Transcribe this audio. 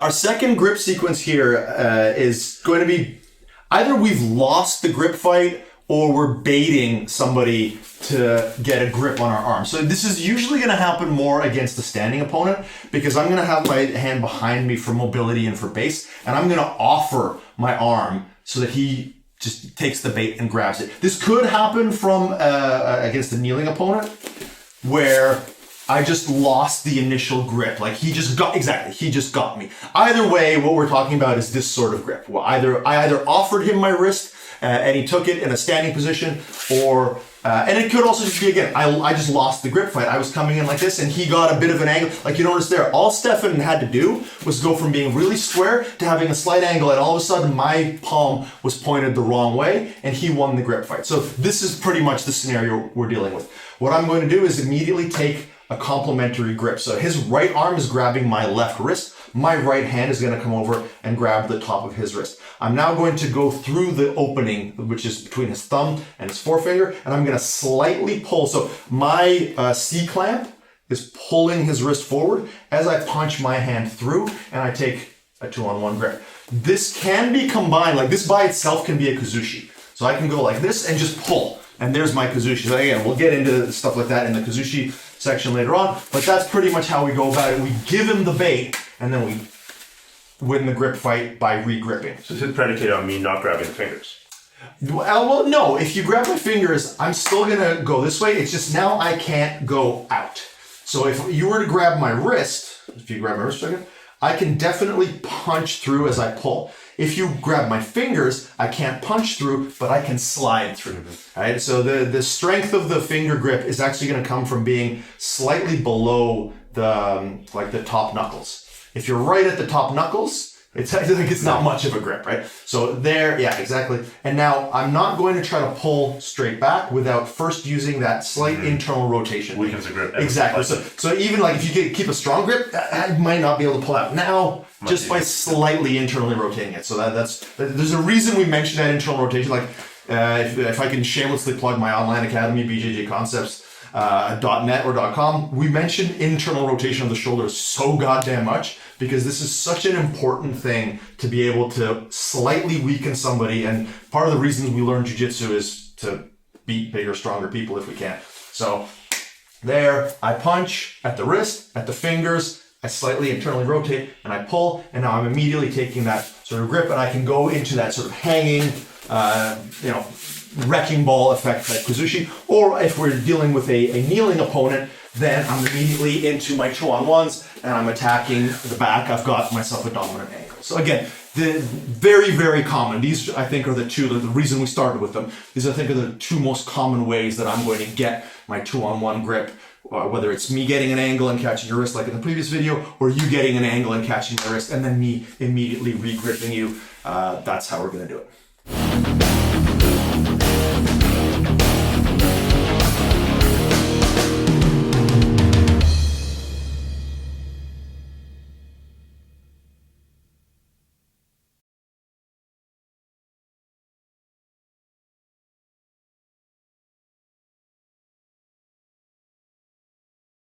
Our second grip sequence here is going to be either we've lost the grip fight or we're baiting somebody to get a grip on our arm. So this is usually going to happen more against a standing opponent because I'm going to have my hand behind me for mobility and for base, and I'm going to offer my arm so that he just takes the bait and grabs it. This could happen from against a kneeling opponent where I just lost the initial grip. Like he just got me. Either way, what we're talking about is this sort of grip. Well, I either offered him my wrist and he took it in a standing position, or and it could also just be, again, I just lost the grip fight. I was coming in like this and he got a bit of an angle. Like you notice there, all Stephan had to do was go from being really square to having a slight angle, and all of a sudden my palm was pointed the wrong way and he won the grip fight. So this is pretty much the scenario we're dealing with. What I'm going to do is immediately take a complementary grip. So his right arm is grabbing my left wrist. My right hand is going to come over and grab the top of his wrist. I'm now going to go through the opening, which is between his thumb and his forefinger, and I'm going to slightly pull. So my C-clamp is pulling his wrist forward as I punch my hand through, and I take a 2-on-1 grip. This can be combined, like this by itself can be a kazushi. So I can go like this and just pull, and there's my kazushi. So again, we'll get into stuff like that in the kazushi section later on, but that's pretty much how we go about it. We give him the bait, and then we win the grip fight by re-gripping. So this is predicated on me not grabbing the fingers. Well, no, if you grab my fingers, I'm still gonna go this way. It's just now I can't go out. So if you were to grab my wrist, if you grab my wrist again, I can definitely punch through as I pull. If you grab my fingers, I can't punch through, but I can slide through. Right? So the strength of the finger grip is actually going to come from being slightly below the top knuckles. If you're right at the top knuckles, it's not much of a grip, right? So there, yeah, exactly. And now I'm not going to try to pull straight back without first using that slight internal rotation. Weakens the grip. Exactly. So even like if you keep a strong grip, I might not be able to pull out. Now, just by slightly internally rotating it. So there's a reason we mentioned that internal rotation. Like if I can shamelessly plug my online academy, bjjconcepts.net or .com, we mentioned internal rotation of the shoulder so goddamn much because this is such an important thing to be able to slightly weaken somebody. And part of the reasons we learn jiu-jitsu is to beat bigger, stronger people if we can. So there, I punch at the wrist, at the fingers, I slightly internally rotate and I pull, and now I'm immediately taking that sort of grip, and I can go into that sort of hanging, wrecking ball effect like kazushi. Or if we're dealing with a kneeling opponent, then I'm immediately into my 2-on-1s and I'm attacking the back. I've got myself a dominant ankle. So again, the very, very common, these I think are the reason we started with them. These I think are the two most common ways that I'm going to get my 2-on-1 grip. Whether it's me getting an angle and catching your wrist like in the previous video, or you getting an angle and catching my wrist and then me immediately re-gripping you. That's how we're going to do it.